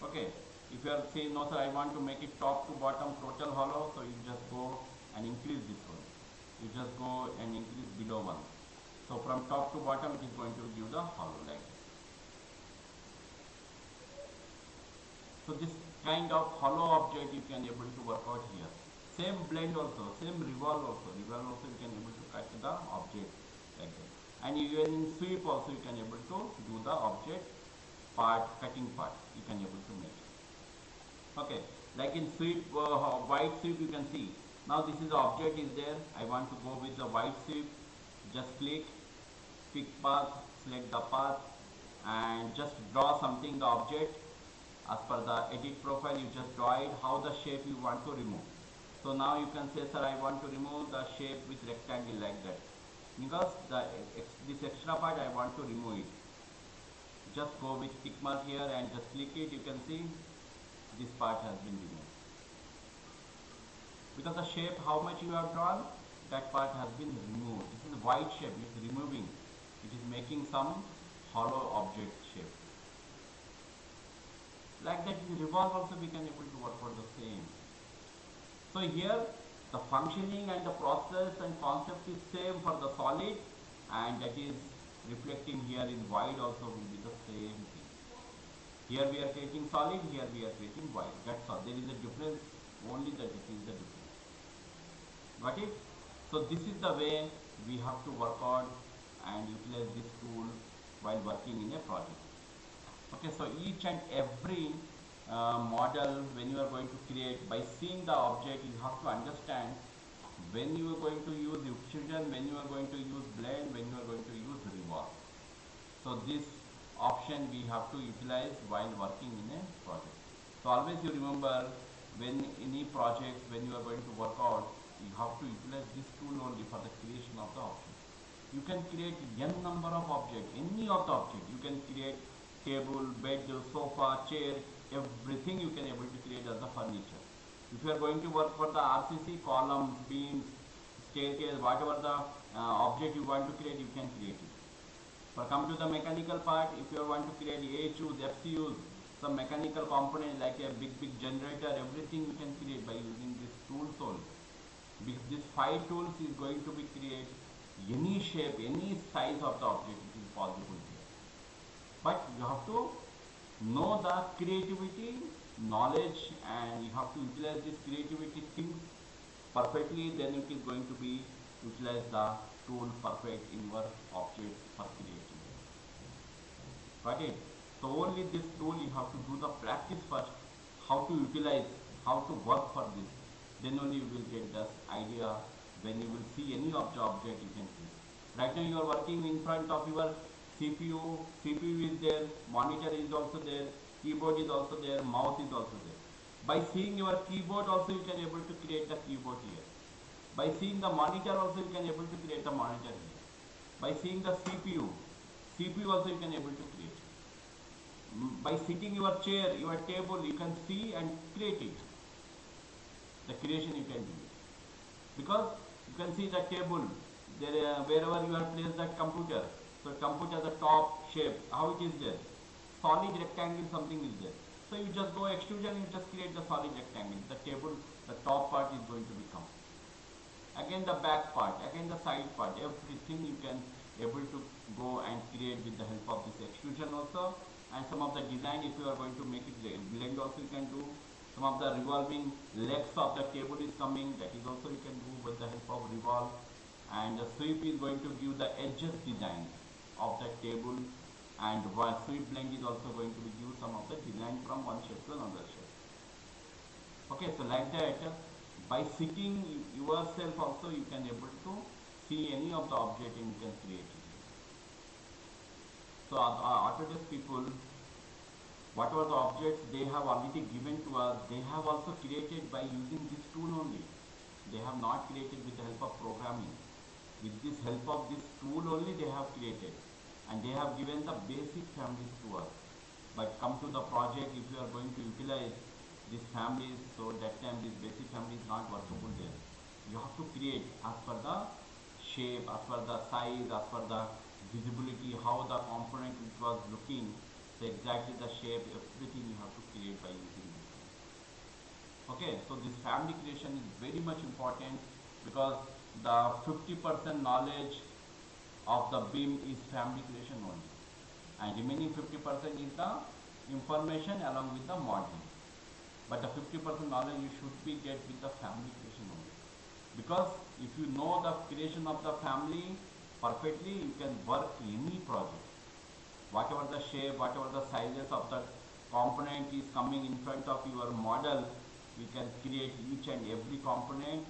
Okay. If you are saying, no sir, I want to make it top to bottom total hollow, so you just go and increase this one. You just go and increase below one. So from top to bottom it is going to give the hollow like this. So this kind of hollow object you can able to work out here. Same blend also, same revolve also. Revolve also you can able to cut the object like that. And even in sweep also you can able to do the object part, cutting part you can able to make. Okay, like in sweep, white sweep you can see. Now this is the object is there. I want to go with the white sweep. Just click, pick path, select the path and just draw something the object. As per the edit profile you just draw it, how the shape you want to remove. So now you can say, sir, I want to remove the shape with rectangle like that. Because this extra part I want to remove it. Just go with tick mark here and just click it. You can see this part has been removed. Because the shape how much you have drawn, that part has been removed. This is white shape, it is removing. It is making some hollow object shape. Like that in revolve also we can able to work out the same. So here the functioning and the process and concept is same for the solid, and that is reflecting here in white also will be the same thing. Here we are creating solid, here we are creating white. That's all. There is a difference, only that this is the difference. Got it? So this is the way we have to work on and utilize this tool while working in a project. Okay, so each and every model when you are going to create, by seeing the object you have to understand when you are going to use extrusion, when you are going to use blend, when you are going to use revolve. So this option we have to utilize while working in a project. So always you remember, when any project, when you are going to work out, you have to utilize this tool only for the creation of the option. You can create n number of objects, any of the object. You can create table, bed, sofa, chair, everything you can able to create as the furniture. If you are going to work for the RCC, column, beams, staircase, whatever the object you want to create, you can create it. For come to the mechanical part, if you want to create AHUs, FCUs, some mechanical component like a big generator, everything you can create by using this tool only. Because this 5 tools is going to be create any shape, any size of the object, it is possible here. But you have to know the creativity, knowledge, and you have to utilize this creativity things perfectly, then it is going to be utilize the tool perfect in your object for creating. Got it? So only this tool you have to do the practice first, how to utilize, how to work for this. Then only you will get the idea. When you will see any of the object you can see. Right now you are working in front of your CPU is there, monitor is also there, keyboard is also there, mouse is also there. By seeing your keyboard also you can able to create the keyboard here. By seeing the monitor also you can able to create the monitor here. By seeing the CPU also you can able to create. By sitting your chair, your table, you can see and create it. The creation you can do it. Because you can see the table, there wherever you have placed that computer. So computer the top shape, how it is there. Solid rectangle something is there. So you just go extrusion, you just create the solid rectangle. The table, the top part is going to become. Again the back part, again the side part, everything you can able to go and create with the help of this extrusion also. And some of the design, if you are going to make it blend also you can do. Some of the revolving legs of the table is coming, that is also you can do with the help of revolve. And the sweep is going to give the edges design of the table, and one sweep blend is also going to give some of the design from one shape to another shape. Okay, so like that, by sitting yourself also you can able to see any of the object and you can create it. So Autodesk people, whatever the objects they have already given to us, they have also created by using this tool only. They have not created with the help of programming. With this help of this tool only they have created, and they have given the basic families to us. But come to the project, if you are going to utilize these families, so that time this basic family is not workable there. You have to create as per the shape, as per the size, as per the visibility, how the component which was looking, so exactly the shape, everything you have to create by using this. Okay, so this family creation is very much important, because the 50% knowledge of the BIM is family creation only, and remaining 50% is the information along with the modeling. But the 50% knowledge you should be get with the family creation only, because if you know the creation of the family perfectly, you can work any project. Whatever the shape, whatever the sizes of the component is coming in front of your model, you can create each and every component,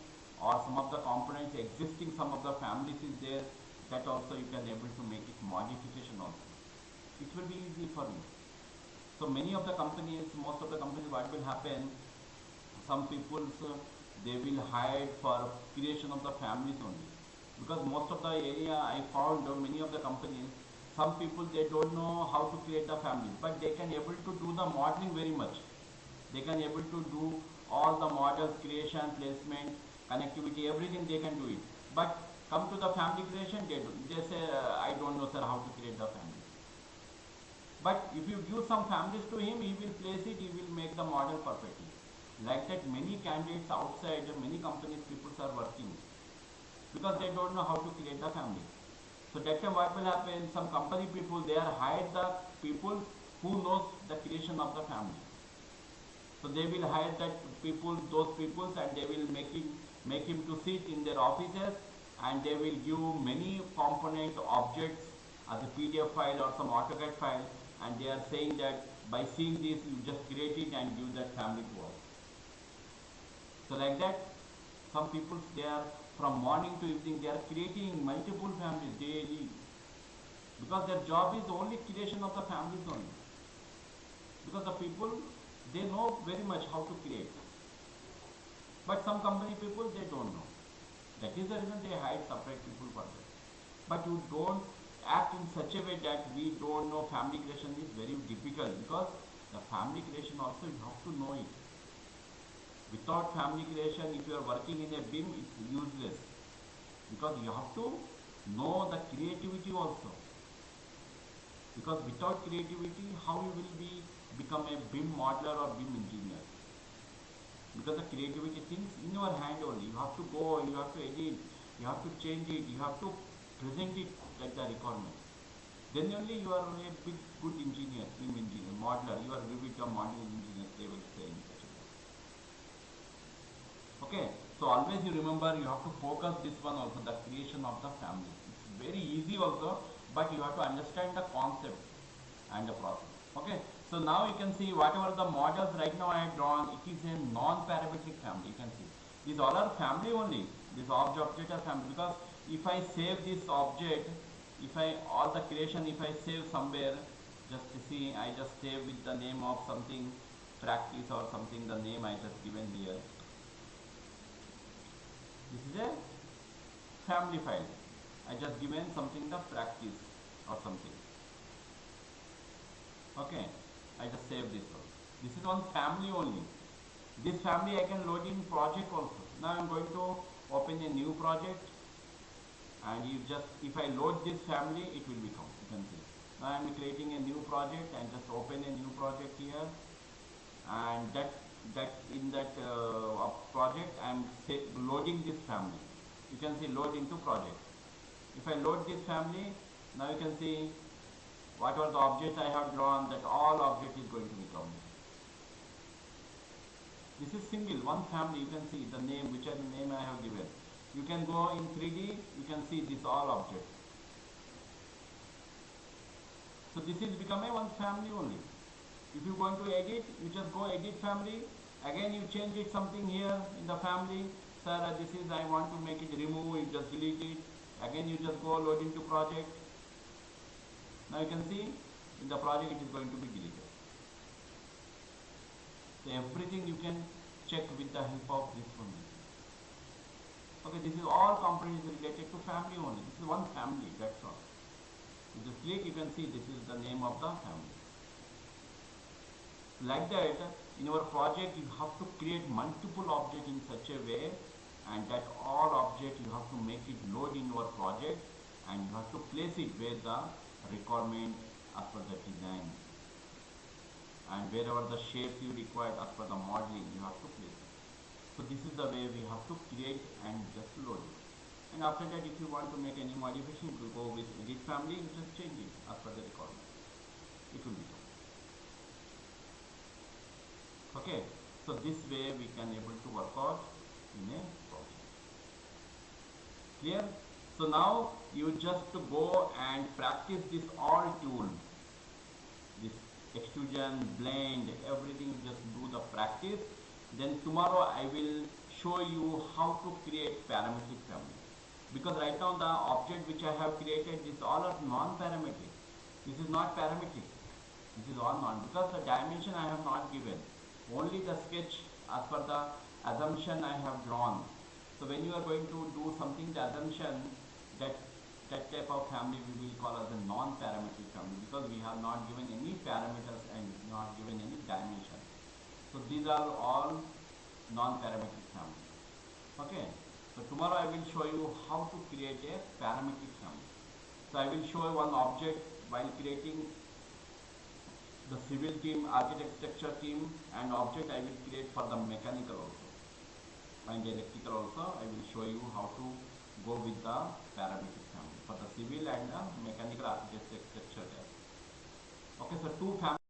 or some of the components existing, some of the families is there, that also you can able to make it modification also. It will be easy for you. So many of the companies, most of the companies, what will happen, some people they will hire for creation of the families only, because most of the area I found many of the companies, some people they don't know how to create the families, but they can able to do the modeling very much. They can able to do all the models creation, placement, connectivity, everything they can do it. But come to the family creation, they say I don't know sir how to create the family. But if you give some families to him, he will place it, he will make the model perfectly. Like that, many candidates outside, many companies, people are working, because they don't know how to create the family. So that time what will happen, some company people, they are hired the people who knows the creation of the family. So they will hire that people, those people, and they will make him to sit in their offices, and they will give many component objects as a PDF file or some AutoCAD file, and they are saying that by seeing this you just create it and give that family to us. So like that, some people, they are from morning to evening they are creating multiple families daily, because their job is only creation of the families only, because the people they know very much how to create. But some company people they don't know. That is the reason they hire separate people for that. But you don't act in such a way that we don't know family creation is very difficult, because the family creation also you have to know it. Without family creation, if you are working in a BIM, it's useless, because you have to know the creativity also. Because without creativity, how you will become a BIM modeler or BIM engineer? Because the creativity things in your hand only. You have to go, you have to edit, you have to change it, you have to present it like the requirement. Then only you are a big good engineer, BIM engineer, modeler. You are a bit of modeling engineer, they will say in such a way. Okay, so always you remember, you have to focus this one also, the creation of the family. It's very easy also, but you have to understand the concept and the process. Okay, so now you can see whatever the models right now I have drawn, it is a non-parametric family. You can see these all are family only. This object are family, because if I save this object, if I all the creation, if I save somewhere, just to see, I just save with the name of something practice or something, the name I just given here. This is a family file. I just given something the practice or something. Okay, I just save this one. This is one family only. This family I can load in project also. Now I am going to open a new project, and you just, if I load this family, it will become, you can see. Now I am creating a new project and just open a new project here, and that in that project I am loading this family. You can see load into project. If I load this family, now you can see whatever the objects I have drawn, that all object is going to be counted. This is single, one family. You can see the name, which are the name I have given. You can go in 3D, you can see this all objects. So this is become a one family only. If you going to edit, you just go edit family. Again you change it something here in the family. Sir, this is I want to make it remove, you just delete it. Again you just go load into project. Now you can see in the project it is going to be deleted. So everything you can check with the help of this one. Okay, this is all components related to family only. This is one family, that's all. You just click, you can see this is the name of the family. Like that, in our project you have to create multiple objects in such a way, and that all objects you have to make it load in your project, and you have to place it where the requirement as per the design, and wherever the shapes you require as per the modeling you have to place it. So this is the way we have to create and just load it. And after that, if you want to make any modification to go with edit family, you just change it as per the requirement. It will be done. Okay, so this way we can able to work out in a project. Clear? So now you just go and practice this all tool, this extrusion, blend, everything. You just do the practice. Then tomorrow I will show you how to create parametric family. Because right now the object which I have created, this all are non-parametric. This is not parametric. This is all non, because the dimension I have not given. Only the sketch as per the assumption I have drawn. So when you are going to do something, the assumption, that type of family we will call as a non-parametric family, because we have not given any parameters and not given any dimension. So these are all non-parametric family. Okay. So tomorrow I will show you how to create a parametric family. So I will show one object while creating the civil team, architect structure team, and object I will create for the mechanical also, and electrical also. I will show you how to go with the parametric family for the civil and the mechanical architect structure type. Okay, so two families.